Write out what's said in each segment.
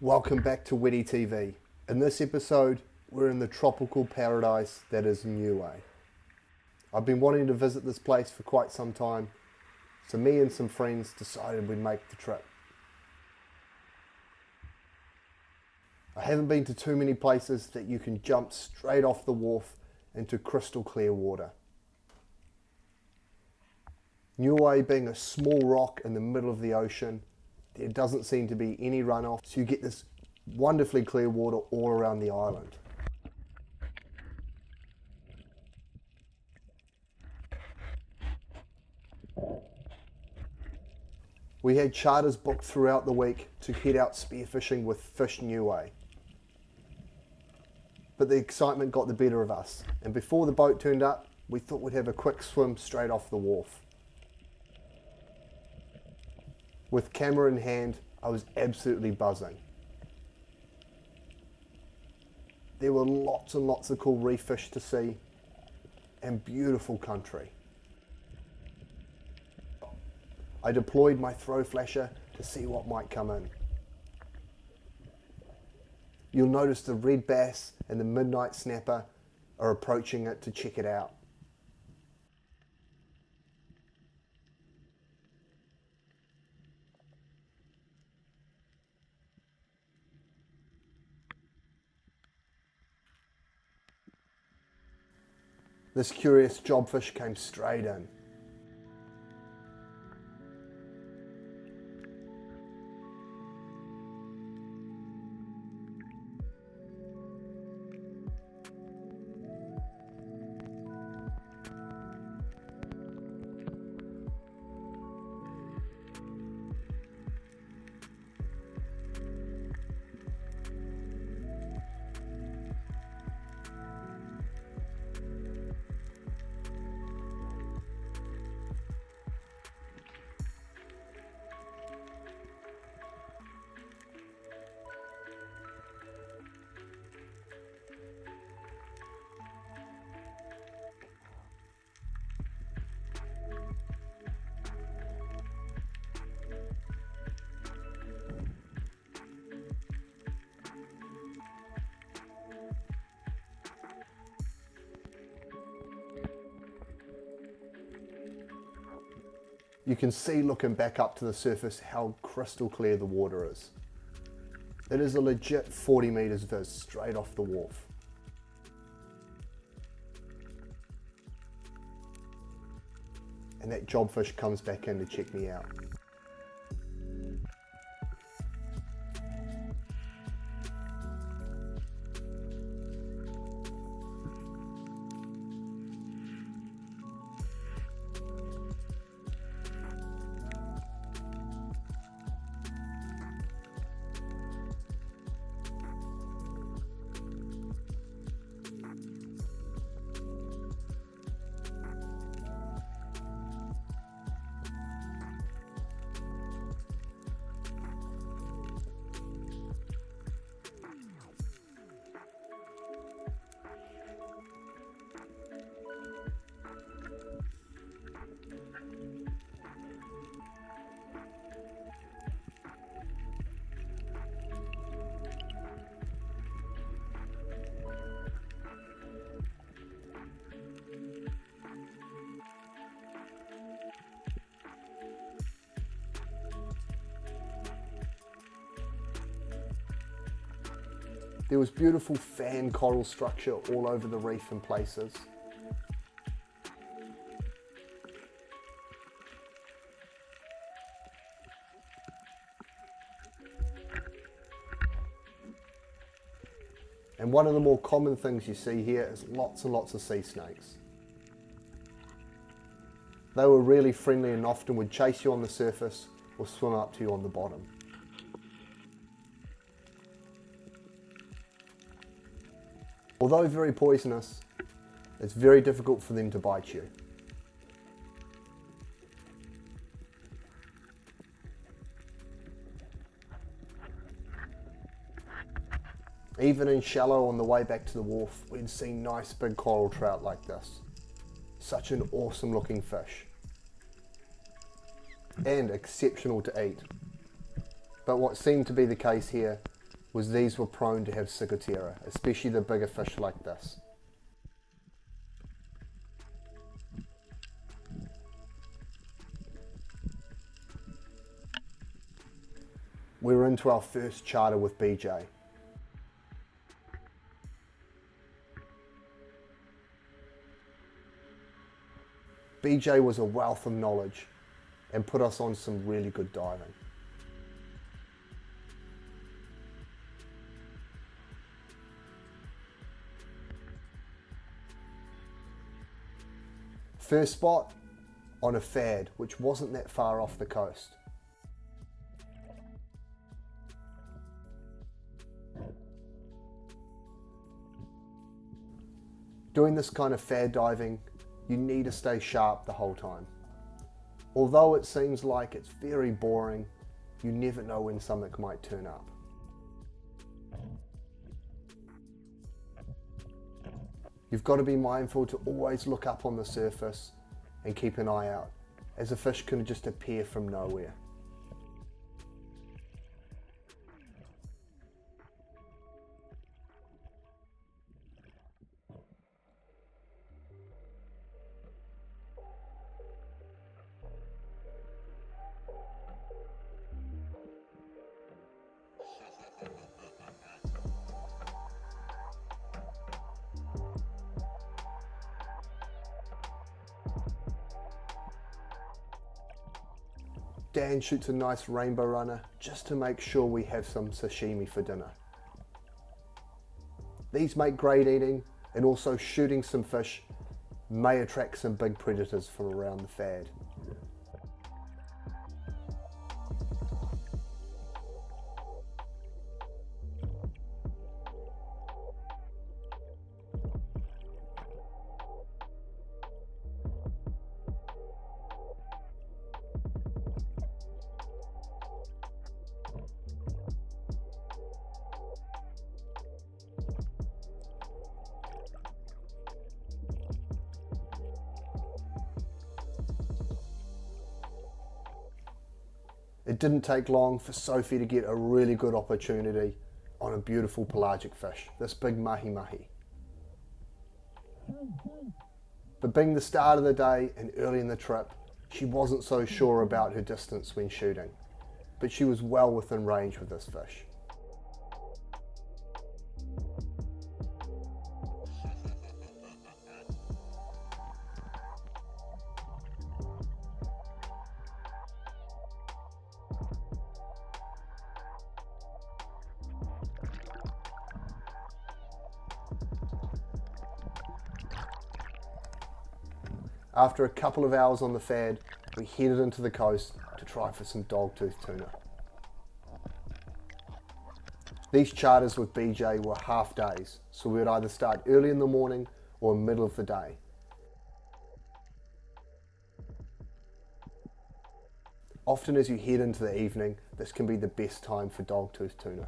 Welcome back to Witty TV. In this episode, we're in the tropical paradise that is NIUE. I've been wanting to visit this place for quite some time, so me and some friends decided we'd make the trip. I haven't been to too many places that you can jump straight off the wharf into crystal clear water. NIUE being a small rock in the middle of the ocean, there doesn't seem to be any runoff, so you get this wonderfully clear water all around the island. We had charters booked throughout the week to head out spearfishing with Fish NIUE. But the excitement got the better of us, and before the boat turned up, we thought we'd have a quick swim straight off the wharf. With camera in hand, I was absolutely buzzing. There were lots and lots of cool reef fish to see and beautiful country. I deployed my throw flasher to see what might come in. You'll notice the red bass and the midnight snapper are approaching it to check it out. This curious jobfish came straight in. You can see looking back up to the surface how crystal clear the water is. It is a legit 40 meters viz straight off the wharf. And that jobfish comes back in to check me out. There was beautiful fan coral structure all over the reef in places. And one of the more common things you see here is lots and lots of sea snakes. They were really friendly and often would chase you on the surface or swim up to you on the bottom. Although very poisonous, it's very difficult for them to bite you. Even in shallow on the way back to the wharf, we'd seen nice big coral trout like this. Such an awesome looking fish. And exceptional to eat. But what seemed to be the case here was these were prone to have ciguatera, especially the bigger fish like this. We were into our first charter with BJ. BJ was a wealth of knowledge and put us on some really good diving. First spot on a fad which wasn't that far off the coast. Doing this kind of fad diving, you need to stay sharp the whole time. Although it seems like it's very boring, you never know when something might turn up. You've got to be mindful to always look up on the surface and keep an eye out, as a fish can just appear from nowhere. Dan shoots a nice rainbow runner just to make sure we have some sashimi for dinner. These make great eating, and also shooting some fish may attract some big predators from around the fad. It didn't take long for Sophie to get a really good opportunity on a beautiful pelagic fish, this big Mahi Mahi. But being the start of the day and early in the trip, she wasn't so sure about her distance when shooting, but she was well within range with this fish. After a couple of hours on the fad, we headed into the coast to try for some dogtooth tuna. These charters with BJ were half days, so we would either start early in the morning or middle of the day. Often as you head into the evening, this can be the best time for dogtooth tuna.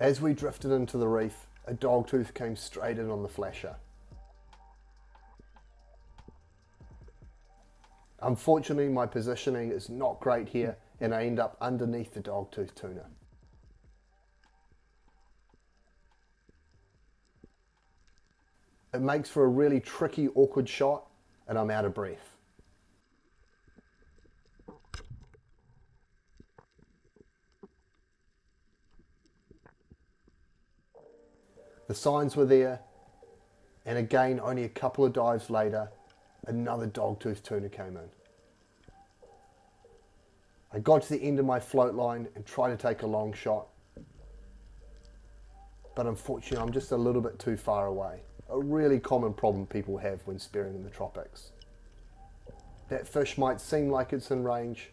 As we drifted into the reef, a dogtooth came straight in on the flasher. Unfortunately, my positioning is not great here and I end up underneath the dogtooth tuna. It makes for a really tricky, awkward shot and I'm out of breath. The signs were there, and again only a couple of dives later, another dogtooth tuna came in. I got to the end of my float line and tried to take a long shot, but unfortunately I'm just a little bit too far away. A really common problem people have when spearing in the tropics. That fish might seem like it's in range,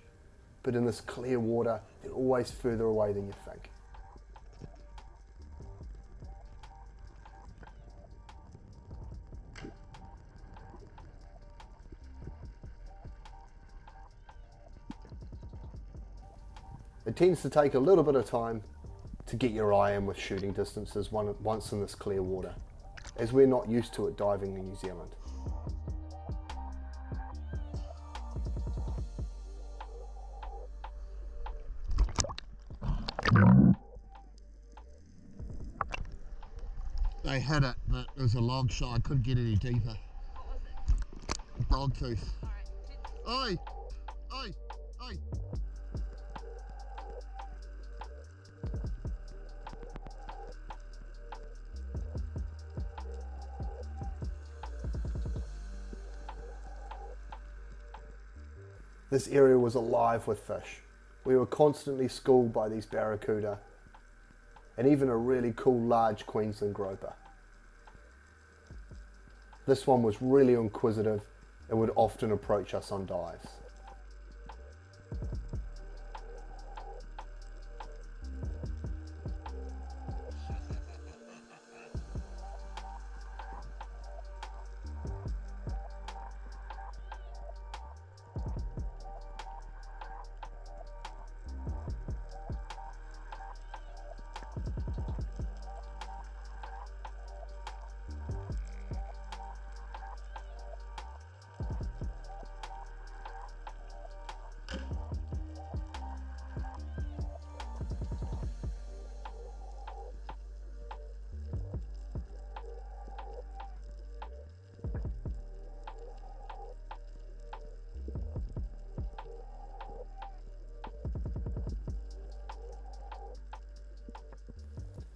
but in this clear water, they're always further away than you think. It tends to take a little bit of time to get your eye in with shooting distances once in this clear water, as we're not used to it diving in New Zealand. They hit it, but it was a long shot. I couldn't get any deeper. What was it? Dogtooth. Alright. Oi! Oi! Oi! This area was alive with fish. We were constantly schooled by these barracuda and even a really cool large Queensland groper. This one was really inquisitive and would often approach us on dives.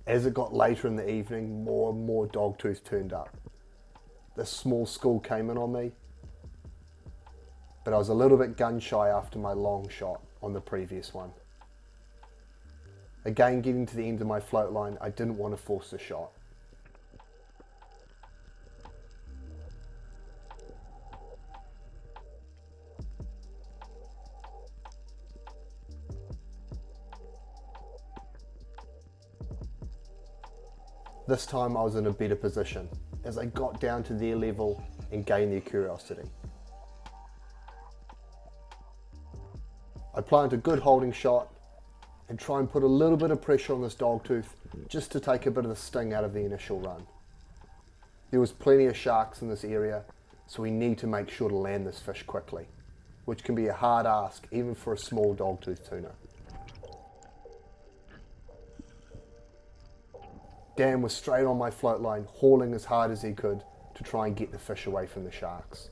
As it got later in the evening, more and more dogtooth turned up. This small school came in on me, but I was a little bit gun shy after my long shot on the previous one. Again, getting to the end of my float line, I didn't want to force the shot. This time I was in a better position as I got down to their level and gained their curiosity. I plant a good holding shot and try and put a little bit of pressure on this dogtooth just to take a bit of the sting out of the initial run. There was plenty of sharks in this area, so we need to make sure to land this fish quickly, which can be a hard ask even for a small dogtooth tuna. Dan was straight on my float line, hauling as hard as he could to try and get the fish away from the sharks.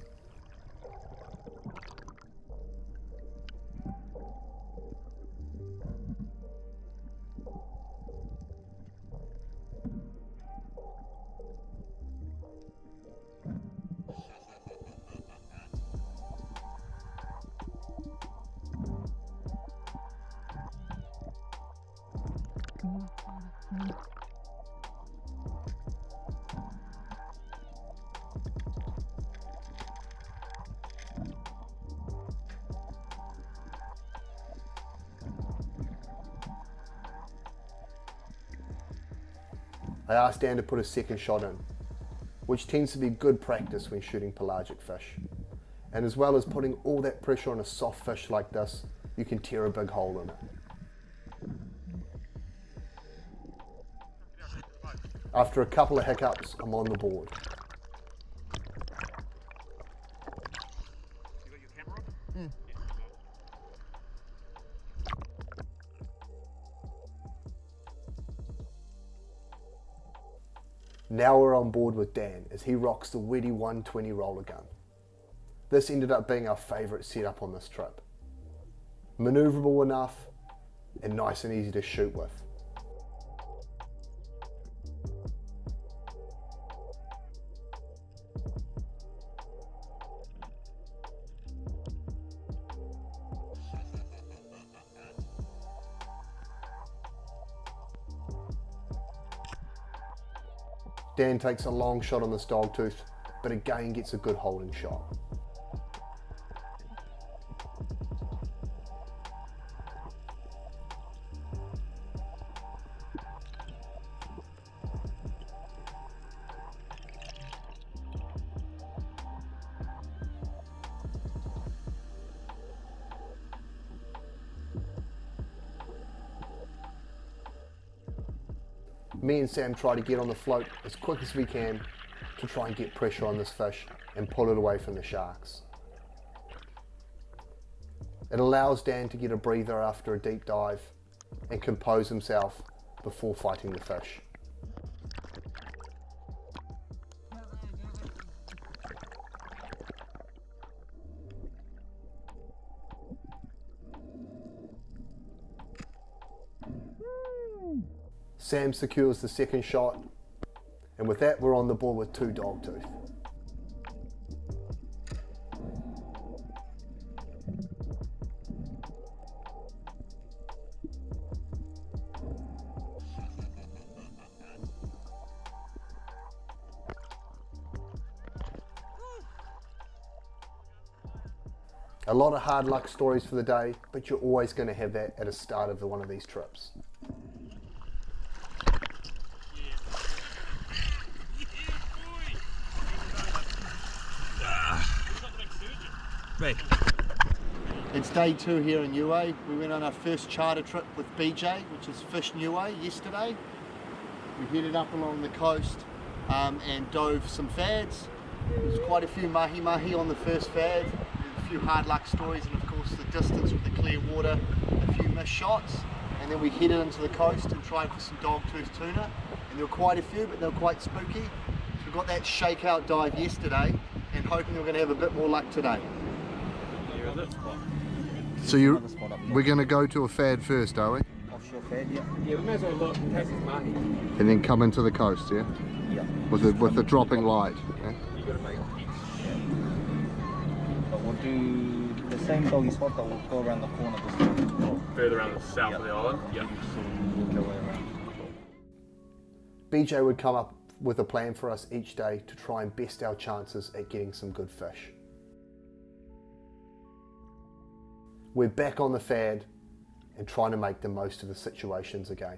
I asked Dan to put a second shot in, which tends to be good practice when shooting pelagic fish. And as well as putting all that pressure on a soft fish like this, you can tear a big hole in it. After a couple of hiccups, I'm on the board. You got your camera on? Mm. Now we're on board with Dan as he rocks the Weddy 120 roller gun. This ended up being our favourite setup on this trip. Manoeuvrable enough and nice and easy to shoot with. Dan takes a long shot on this dogtooth, but again gets a good holding shot. Me and Sam try to get on the float as quick as we can to try and get pressure on this fish and pull it away from the sharks. It allows Dan to get a breather after a deep dive and compose himself before fighting the fish. Sam secures the second shot, and with that we're on the board with 2 dogtooth. A lot of hard luck stories for the day, but you're always going to have that at the start of one of these trips. It's day 2 here in NIUE. We went on our first charter trip with BJ, which is Fish NIUE, yesterday. We headed up along the coast and dove some fads. There's quite a few Mahi Mahi on the first fad. There's a few hard luck stories, and of course the distance with the clear water, a few missed shots. And then we headed into the coast and tried for some Dogtooth Tuna. And there were quite a few, but they were quite spooky. So we got that shakeout dive yesterday and hoping we're going to have a bit more luck today. So we're going to go to a fad first, are we? Offshore fad, yeah. Yeah, we may as well look in case it's Mahi. And then come into the coast, yeah? Yeah. With the dropping light. Yeah? You gotta make it. But we'll do the same doggy spot, but we'll go around the corner this time. Further around the south of the island. Yeah. So we'll go way around. BJ would come up with a plan for us each day to try and best our chances at getting some good fish. We're back on the fad and trying to make the most of the situations again.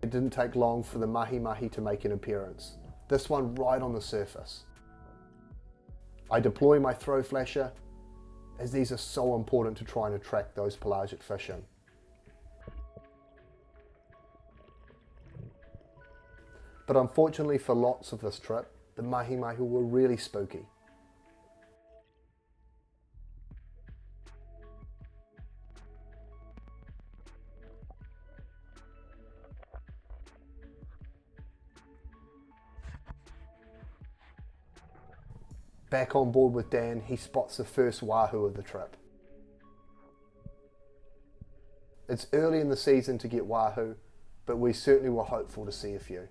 It didn't take long for the Mahi Mahi to make an appearance, this one right on the surface. I deploy my throw flasher, as these are so important to try and attract those pelagic fish in. But unfortunately for lots of this trip, the Mahi Mahi were really spooky. Back on board with Dan, he spots the first Wahoo of the trip. It's early in the season to get Wahoo, but we certainly were hopeful to see a few.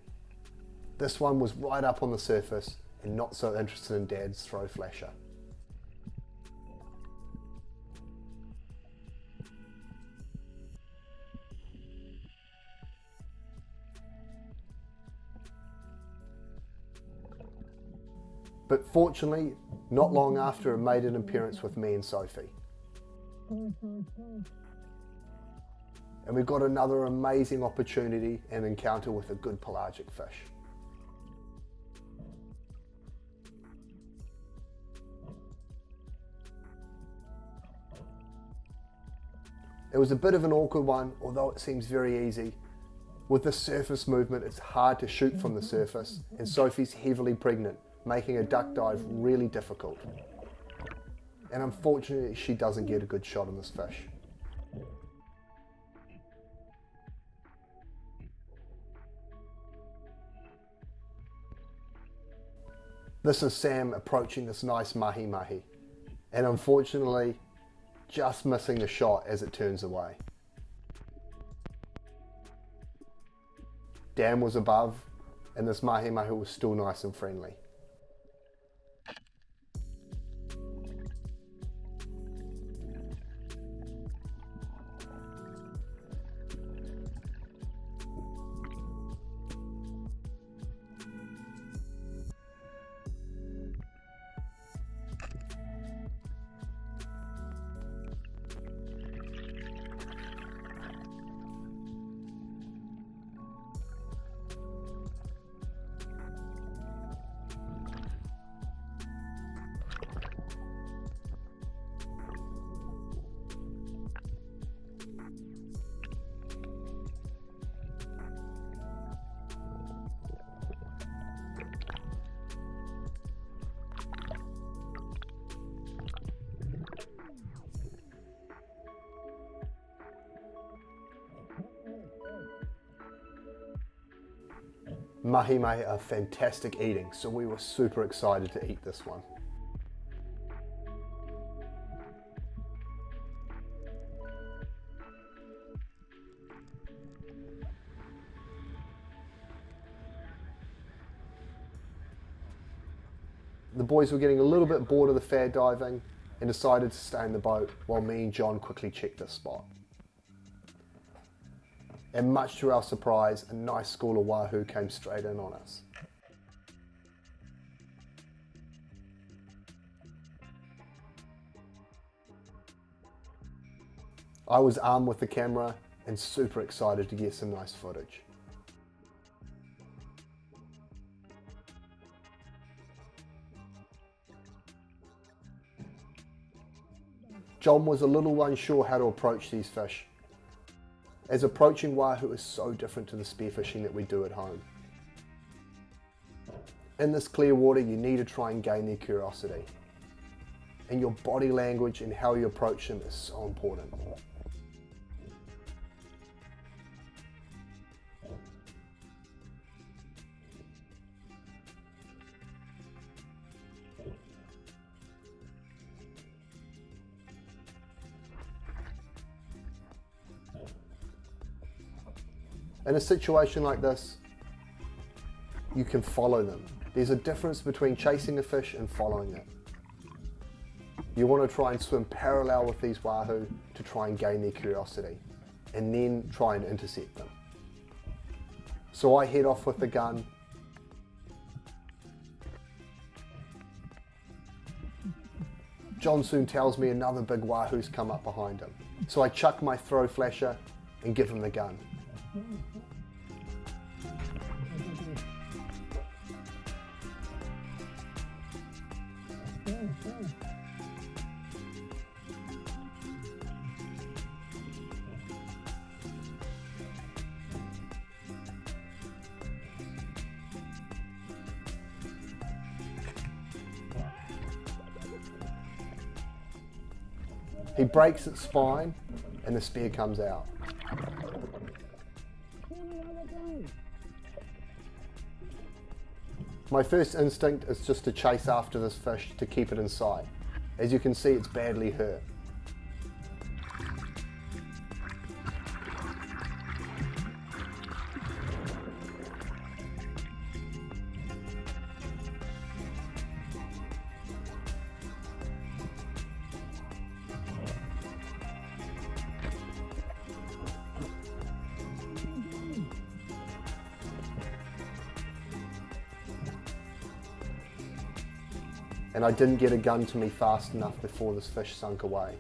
This one was right up on the surface and not so interested in Dad's throw flasher. But fortunately, not long after, it made an appearance with me and Sophie. And we got another amazing opportunity and encounter with a good pelagic fish. It was a bit of an awkward one, although it seems very easy. With the surface movement, it's hard to shoot from the surface, and Sophie's heavily pregnant, making a duck dive really difficult. And unfortunately, she doesn't get a good shot on this fish. This is Sam approaching this nice Mahi Mahi, and unfortunately, just missing the shot as it turns away. Dan was above, and this Mahi Mahi was still nice and friendly. Mahi Mahi are fantastic eating, so we were super excited to eat this one. The boys were getting a little bit bored of the fair diving and decided to stay in the boat while me and John quickly checked the spot. And much to our surprise, a nice school of wahoo came straight in on us. I was armed with the camera and super excited to get some nice footage. John was a little unsure how to approach these fish, as approaching wahoo is so different to the spearfishing that we do at home. In this clear water, you need to try and gain their curiosity, and your body language and how you approach them is so important. In a situation like this, you can follow them. There's a difference between chasing a fish and following it. You want to try and swim parallel with these wahoo to try and gain their curiosity, and then try and intercept them. So I head off with the gun. John soon tells me another big wahoo's come up behind him. So I chuck my throw flasher and give him the gun. He breaks its spine and the spear comes out. My first instinct is just to chase after this fish to keep it in sight. As you can see, it's badly hurt. And I didn't get a gun to me fast enough before this fish sunk away.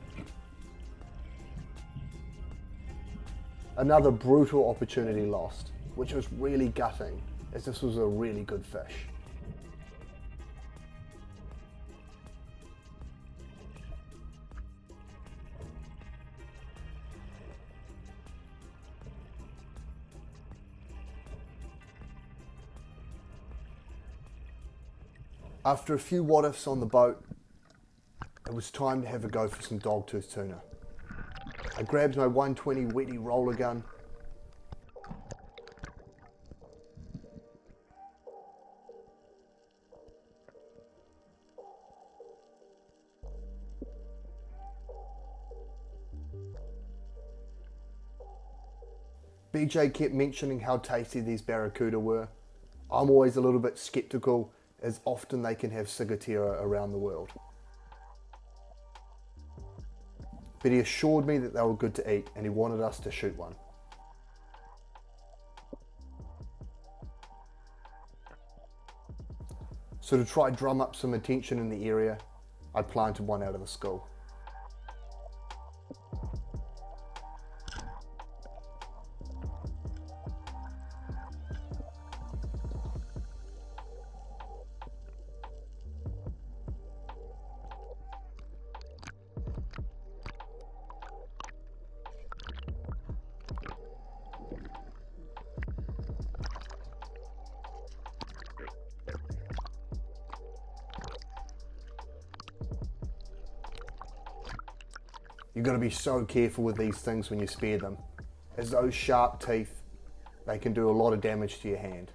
Another brutal opportunity lost, which was really gutting, as this was a really good fish. After a few what-ifs on the boat, it was time to have a go for some dogtooth tuna. I grabbed my 120 wetty roller gun. BJ kept mentioning how tasty these barracuda were. I'm always a little bit skeptical, as often they can have ciguatera around the world. But he assured me that they were good to eat and he wanted us to shoot one. So to try drum up some attention in the area, I planted one out of the school. You've got to be so careful with these things when you spear them, as those sharp teeth, they can do a lot of damage to your hand.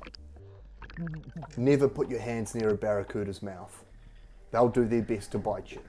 Never put your hands near a barracuda's mouth. They'll do their best to bite you.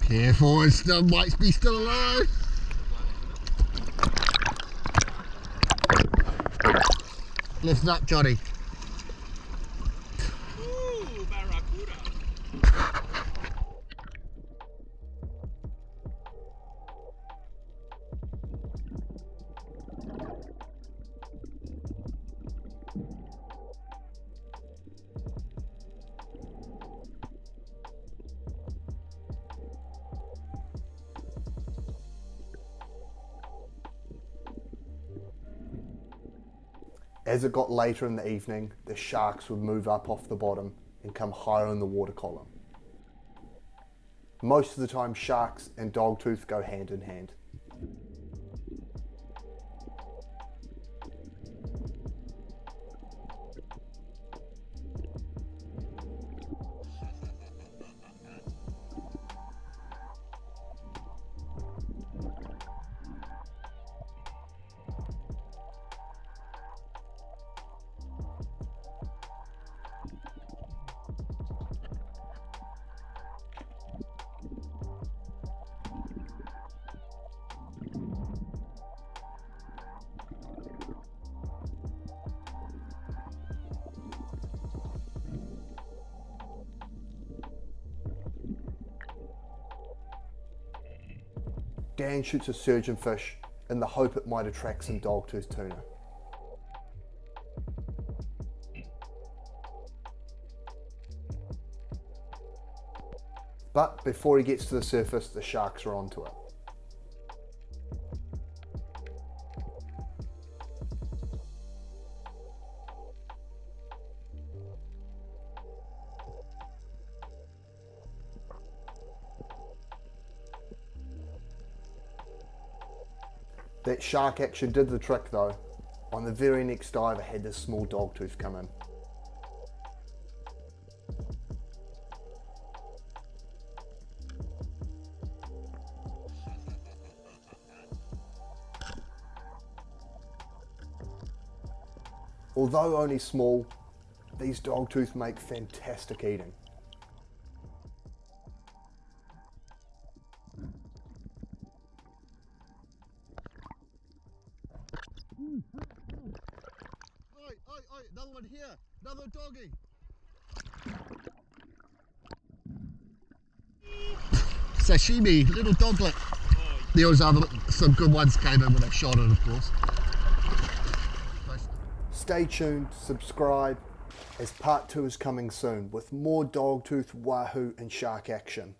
Careful, it still might be still alive. Listen up, Johnny. Ooh, barracuda. As it got later in the evening, the sharks would move up off the bottom and come higher in the water column. Most of the time, sharks and dogtooth go hand in hand. Dan shoots a surgeonfish in the hope it might attract some dogtooth tuna. But before he gets to the surface, the sharks are onto it. That shark action did the trick though. On the very next dive, I had this small dogtooth come in. Although only small, these dogtooth make fantastic eating. Oi, another one here, another doggy. Sashimi, little doglet. There was some good ones came in when I shot it, of course. Stay tuned, subscribe, as part 2 is coming soon with more dogtooth, wahoo and shark action.